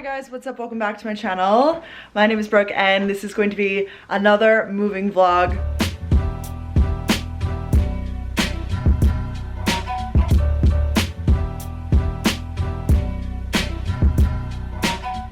Hi guys, what's up? Welcome back to my channel. My name is Brooke and this is going to be another moving vlog.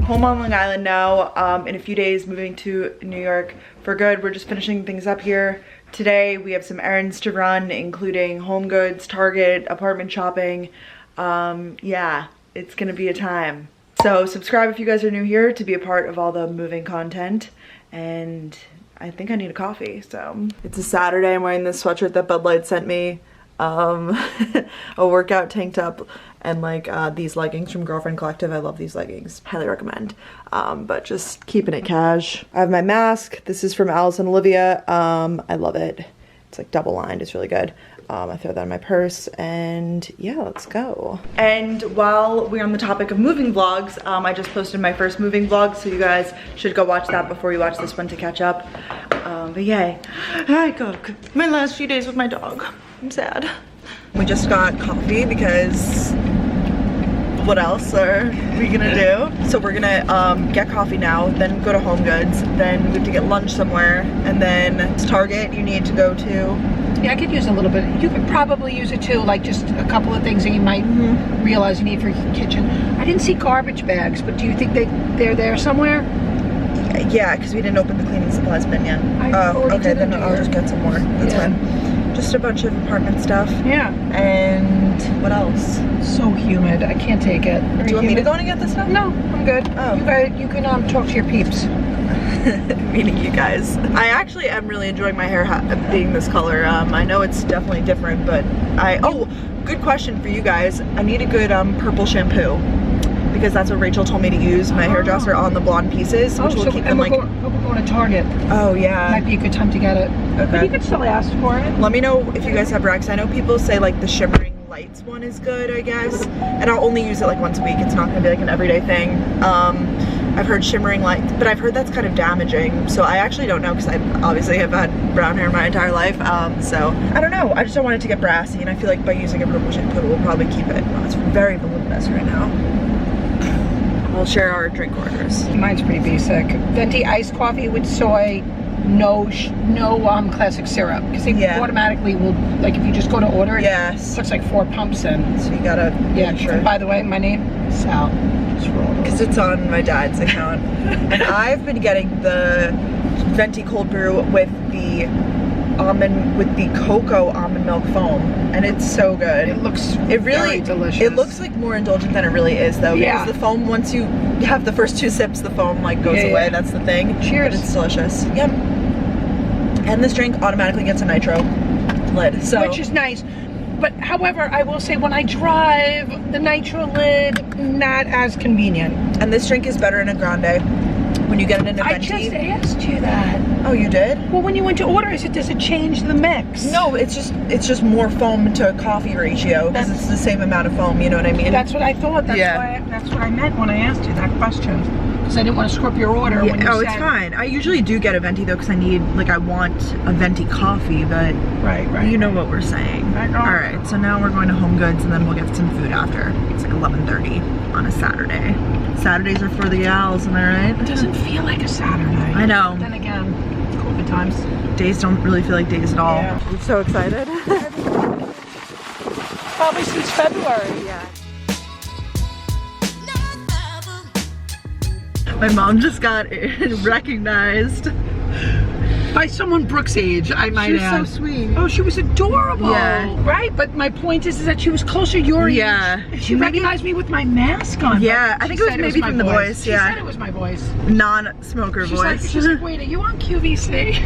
Home on Long Island now, in a few days moving to New York for good. We're just finishing things up here. Today we have some errands to run, including home goods, Target, apartment shopping. Yeah, it's gonna be a time. So subscribe if you guys are new here to be a part of all the moving content. And I think I need a coffee, so. It's a Saturday, I'm wearing this sweatshirt that Bud Light sent me. A workout tank top and like these leggings from Girlfriend Collective. I love these leggings, highly recommend. But just keeping it cash. I have my mask. This is from Alice and Olivia. I love it. It's like double lined, it's really good. I throw that in my purse and yeah, let's go. And while we're on the topic of moving vlogs, I just posted my first moving vlog, so you guys should go watch that before you watch this one to catch up. But yay, I cook my last few days with my dog. I'm sad. We just got coffee because what else are we gonna do? So we're gonna get coffee now, then go to Home Goods, then we have to get lunch somewhere, and then it's Target you need to go to. Yeah, I could use a little bit. You could probably use it too, like just a couple of things that you might realize you need for your kitchen. I didn't see garbage bags, but do you think they're there somewhere? Yeah, because we didn't open the cleaning supplies bin yet. Oh, okay, then I'll just get some more. That's fine. Just a bunch of apartment stuff. Yeah. And what else? So humid. I can't take it. Do you want me to go and get this stuff? No, I'm good. Oh. You can talk to your peeps. Meaning you guys. I actually am really enjoying my hair being this color. I know it's definitely different, but oh, good question for you guys. I need a good purple shampoo, because that's what Rachel told me to use, my hairdresser, on the blonde pieces, which will keep them like... We're going to Target. Oh yeah. Might be a good time to get it. Okay. But you can still ask for it. Let me know if you guys have Rex. I know people say like the shimmering lights one is good, I guess. And I'll only use it like once a week. It's not gonna be like an everyday thing. I've heard shimmering lights, but I've heard that's kind of damaging. So I actually don't know, because I obviously have had brown hair my entire life. So I don't know. I just don't want it to get brassy, and I feel like by using a purple shampoo, we'll probably keep it. Oh, it's very voluminous right now. We'll share our drink orders. Mine's pretty basic. Venti iced coffee with soy, no classic syrup, because they automatically will, like if you just go to order it, it puts like 4 pumps in. So you gotta make sure. And by the way, my name is Sal. Because it's on my dad's account. And I've been getting the Venti cold brew with the cocoa almond milk foam, and it's so good. It looks very delicious. It looks like more indulgent than it really is, though, because the foam, once you have the first 2 sips, the foam like goes away. That's the thing. Cheers. But it's delicious. Yep. And this drink automatically gets a nitro lid, so which is nice. But however, I will say when I drive, the nitro lid, not as convenient. And this drink is better in a grande. When you get it in a Venti. I just asked you that. Oh, you did? Well, when you went to order, I said, does it change the mix? No, it's just more foam to coffee ratio, because it's the same amount of foam, you know what I mean? That's what I thought. That's what I meant when I asked you that question. Because I didn't want to screw up your order when you said. It's fine. I usually do get a Venti though, because I want a Venti coffee, but you know what we're saying. Alright, so now we're going to Home Goods, and then we'll get some food after. It's like 11:30 on a Saturday. Saturdays are for the gals, am I right? It doesn't feel like a Saturday. I know. Then again, COVID times. Days don't really feel like days at all. Yeah. I'm so excited. Probably since February. Yeah. My mom just got recognized. By someone Brooke's age, I might add. She was so sweet. Oh, she was adorable. Yeah. Right? But my point is that she was closer your age. Yeah. She recognized me with my mask on. Yeah, I think it was maybe from the voice. She said it was my voice. Non-smoker voice. She's like, wait, are you on QVC?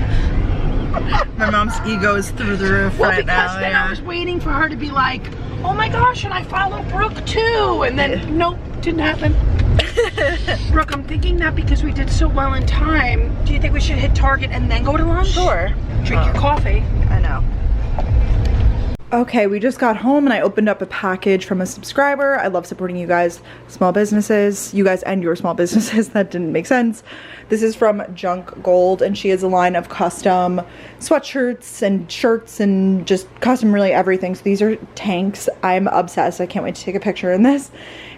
My mom's ego is through the roof right now. Because then I was waiting for her to be like, oh my gosh, and I follow Brooke too. And then, nope, didn't happen. Brooke, I'm thinking that because we did so well in time, do you think we should hit Target and then go to lunch? Sure. Drink your coffee. I know. Okay, we just got home and I opened up a package from a subscriber. I love supporting you guys, small businesses, you guys and your small businesses. That didn't make sense. This is from Junk Gold, and she has a line of custom sweatshirts and shirts and just custom really everything. So these are tanks. I'm obsessed. I can't wait to take a picture in this.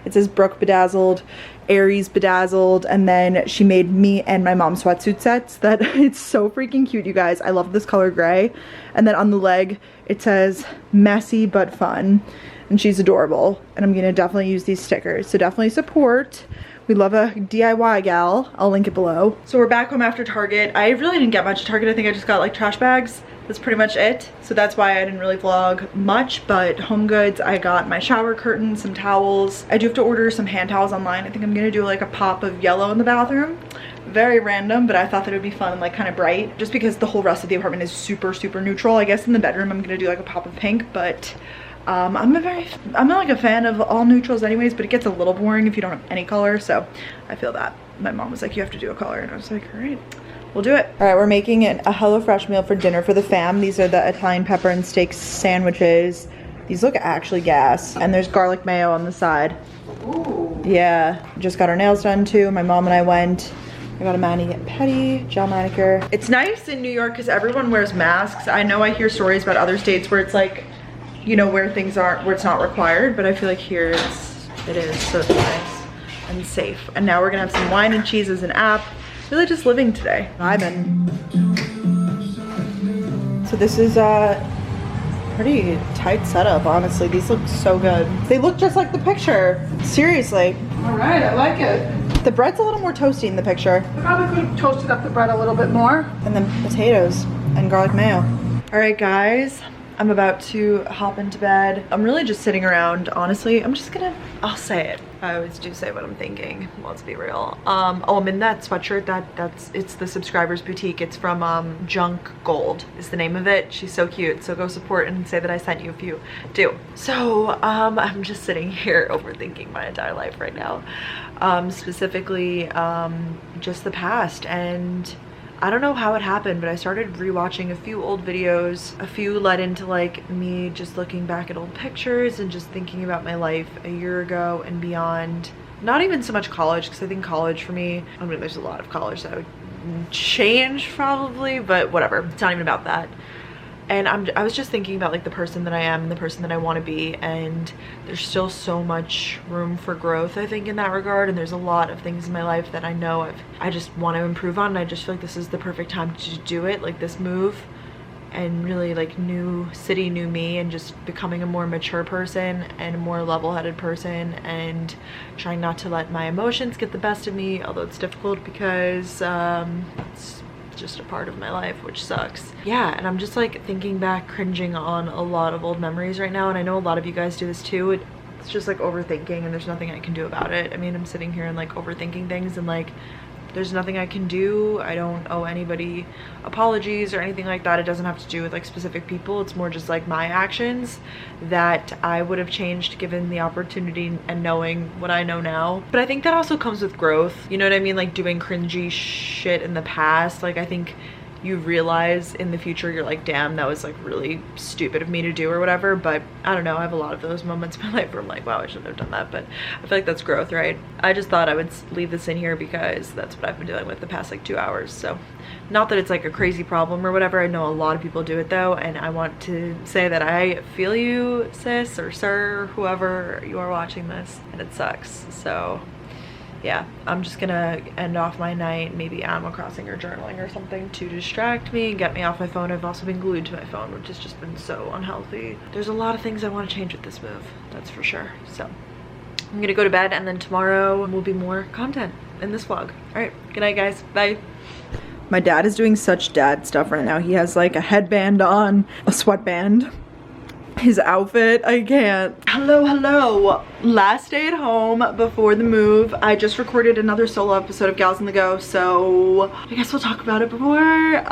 It says Brooke Bedazzled. Aries bedazzled, and then she made me and my mom sweatsuit sets that it's so freaking cute, you guys. I love this color gray. And then on the leg it says messy but fun, and she's adorable, and I'm gonna definitely use these stickers, so definitely support. We love a DIY gal. I'll link it below. So we're back home after Target. I really didn't get much at Target. I think I just got like trash bags. That's pretty much it. So that's why I didn't really vlog much, but home goods, I got my shower curtains, some towels. I do have to order some hand towels online. I think I'm gonna do like a pop of yellow in the bathroom. Very random, but I thought that it would be fun and like kind of bright, just because the whole rest of the apartment is super, super neutral. I guess in the bedroom, I'm gonna do like a pop of pink, but I'm not like a fan of all neutrals anyways, but it gets a little boring if you don't have any color, so I feel that. My mom was like, you have to do a color, and I was like, all right, we'll do it. All right, we're making a HelloFresh meal for dinner for the fam. These are the Italian pepper and steak sandwiches. These look actually gas, and there's garlic mayo on the side. Ooh. Yeah, just got our nails done too. My mom and I went. I got a mani-pedi, gel manicure. It's nice in New York because everyone wears masks. I know I hear stories about other states where it's like, you know, where things aren't, where it's not required, but I feel like here it is, so it's nice and safe. And now we're gonna have some wine and cheese as an app. Really just living today, vibing. So this is a pretty tight setup, honestly. These look so good. They look just like the picture, seriously. All right, I like it. The bread's a little more toasty in the picture. I probably could have toasted up the bread a little bit more. And then potatoes and garlic mayo. All right, guys. I'm about to hop into bed. I'm really just sitting around, honestly. I'll say it. I always do say what I'm thinking. Let's be real. Oh, I'm in that sweatshirt. It's the Subscribers Boutique. It's from Junk Gold is the name of it. She's so cute. So go support and say that I sent you if you do. So I'm just sitting here overthinking my entire life right now. Specifically, just the past, and I don't know how it happened, but I started rewatching a few old videos. A few led into like me just looking back at old pictures and just thinking about my life a year ago and beyond. Not even so much college, because I think college for me, I mean, there's a lot of college that I would change probably, but whatever. It's not even about that. And I was just thinking about like the person that I am and the person that I want to be, and there's still so much room for growth, I think, in that regard. And there's a lot of things in my life that I know I just want to improve on, and I just feel like this is the perfect time to do it, like this move, and really like new city, new me, and just becoming a more mature person and a more level-headed person, and trying not to let my emotions get the best of me, although it's difficult because it's just a part of my life, which sucks. Yeah, and I'm just like thinking back, cringing on a lot of old memories right now, and I know a lot of you guys do this too. It's just like overthinking, and there's nothing I can do about it. I mean, I'm sitting here and like overthinking things, and like there's nothing I can do. I don't owe anybody apologies or anything like that. It doesn't have to do with like specific people. It's more just like my actions that I would have changed given the opportunity and knowing what I know now. But I think that also comes with growth. You know what I mean? Like doing cringy shit in the past. Like I think you realize in the future, you're like, damn, that was like really stupid of me to do or whatever. But I don't know, I have a lot of those moments in my life where I'm like, wow, I shouldn't have done that. But I feel like that's growth, right? I just thought I would leave this in here because that's what I've been dealing with the past like 2 hours. So not that it's like a crazy problem or whatever. I know a lot of people do it though, and I want to say that I feel you, sis or sir, or whoever you are watching this, and it sucks. So yeah, I'm just gonna end off my night, maybe Animal Crossing or journaling or something to distract me and get me off my phone. I've also been glued to my phone, which has just been so unhealthy. There's a lot of things I want to change with this move, that's for sure. So I'm gonna go to bed, and then tomorrow will be more content in this vlog. All right, good night guys, bye. My dad is doing such dad stuff right now. He has like a headband on, a sweatband. His outfit, I can't. Hello. Last day at home before the move. I just recorded another solo episode of Gals on the Go, so I guess we'll talk about it before.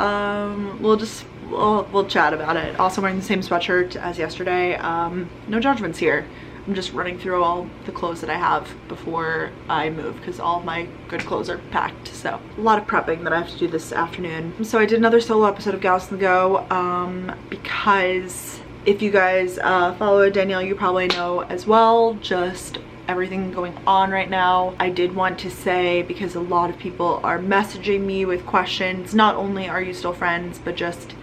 We'll chat about it. Also wearing the same sweatshirt as yesterday. No judgments here. I'm just running through all the clothes that I have before I move, because all of my good clothes are packed. So a lot of prepping that I have to do this afternoon. So I did another solo episode of Gals on the Go because if you guys follow Danielle, you probably know as well just everything going on right now. I did want to say, because a lot of people are messaging me with questions, not only are you still friends, but just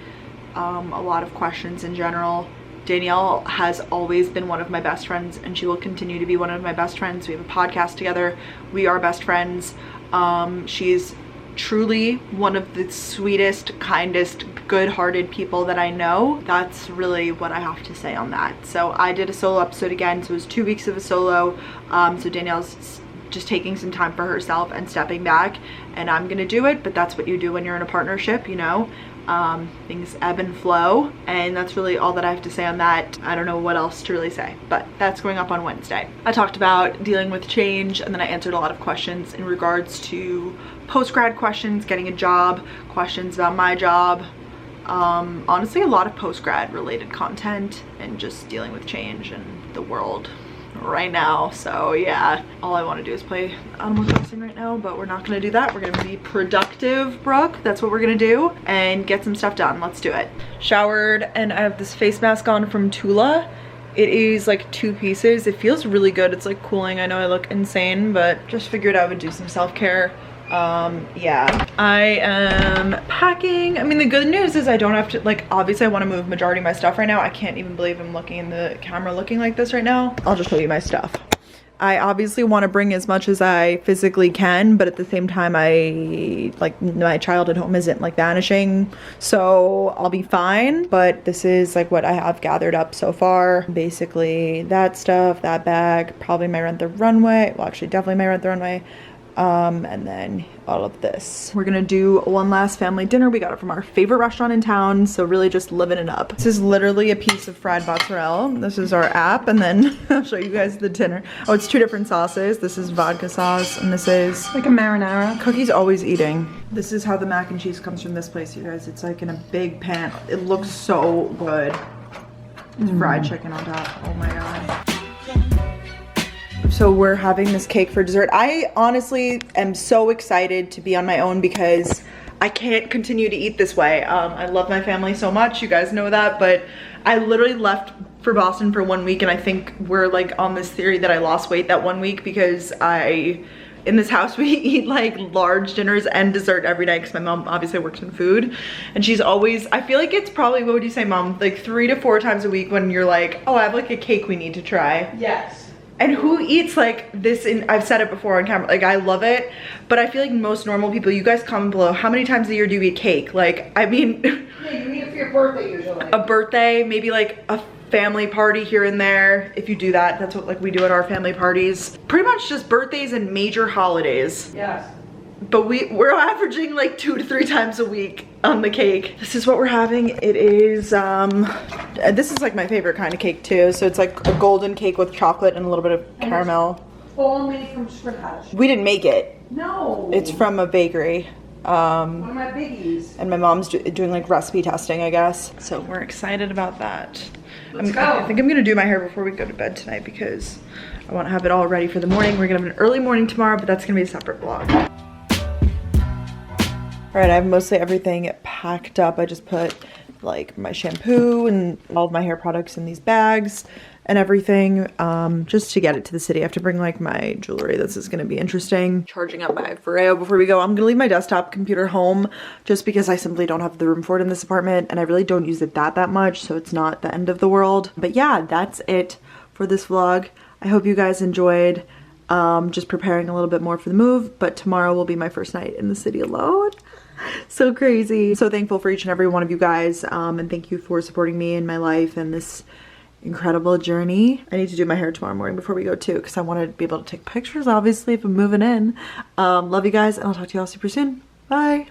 a lot of questions in general. Danielle has always been one of my best friends, and she will continue to be one of my best friends. We have a podcast together. We are best friends. She's truly one of the sweetest, kindest, good-hearted people that I know. That's really what I have to say on that. So I did a solo episode again, so it was 2 weeks of a solo. So Danielle's just taking some time for herself and stepping back, and I'm gonna do it, but that's what you do when you're in a partnership, you know. Things ebb and flow, and that's really all that I have to say on that. I don't know what else to really say, but that's going up on Wednesday. I talked about dealing with change, and then I answered a lot of questions in regards to post-grad questions, getting a job, questions about my job, honestly a lot of post-grad related content, and just dealing with change and the world right now. So yeah, all I want to do is play Animal Crossing right now, but we're not going to do that. We're going to be productive, Brooke. That's what we're going to do, and get some stuff done. Let's do it. Showered, and I have this face mask on from Tula. It is like 2 pieces. It feels really good. It's like cooling. I know I look insane, but just figured I would do some self-care. Yeah, I am packing. I mean, the good news is I don't have to, like, obviously I want to move majority of my stuff right now. I can't even believe I'm looking in the camera looking like this right now. I'll just show you my stuff. I obviously want to bring as much as I physically can, but at the same time, my childhood home isn't like vanishing, so I'll be fine. But this is like what I have gathered up so far. Basically that stuff, that bag, probably my Rent the Runway. Well, actually definitely my Rent the Runway. And then all of this. We're gonna do one last family dinner. We got it from our favorite restaurant in town, so really just living it up. This is literally a piece of fried mozzarella. This is our app, and then I'll show you guys the dinner. Oh, it's 2 different sauces. This is vodka sauce, and this is Like a marinara. Cookie's always eating. This is how the mac and cheese comes from this place, you guys. It's like in a big pan. It looks so good. It's fried chicken on top. Oh my god. So we're having this cake for dessert. I honestly am so excited to be on my own because I can't continue to eat this way. I love my family so much, you guys know that, but I literally left for Boston for 1 week, and I think we're like on this theory that I lost weight that 1 week because in this house we eat like large dinners and dessert every night because my mom obviously works in food, and she's always, I feel like it's probably, what would you say, Mom, like 3 to 4 times a week when you're like, oh, I have like a cake we need to try. Yes. And who eats like this I've said it before on camera, like I love it, but I feel like most normal people, you guys comment below, how many times a year do you eat cake? Like, I mean, yeah, you eat it for your birthday usually. A birthday, maybe like a family party here and there. If you do that, that's what like we do at our family parties. Pretty much just birthdays and major holidays. Yes. But we're averaging like 2 to 3 times a week on the cake. This is what we're having. It is, this is like my favorite kind of cake too. So it's like a golden cake with chocolate and a little bit of caramel. All made from scratch. We didn't make it. No. It's from a bakery. One of my biggies. And my mom's doing like recipe testing, I guess. So we're excited about that. Let's go. I think I'm gonna do my hair before we go to bed tonight because I want to have it all ready for the morning. We're gonna have an early morning tomorrow, but that's gonna be a separate vlog. All right, I have mostly everything packed up. I just put like my shampoo and all of my hair products in these bags and everything, just to get it to the city. I have to bring like my jewelry. This is gonna be interesting. Charging up my Ferreo before we go. I'm gonna leave my desktop computer home just because I simply don't have the room for it in this apartment, and I really don't use it that much, so it's not the end of the world. But yeah, that's it for this vlog. I hope you guys enjoyed. Just preparing a little bit more for the move, but tomorrow will be my first night in the city alone. So crazy. So thankful for each and every one of you guys, and thank you for supporting me in my life and this incredible journey. I need to do my hair tomorrow morning before we go too, because I want to be able to take pictures obviously if I'm moving in. Love you guys, and I'll talk to y'all super soon. Bye.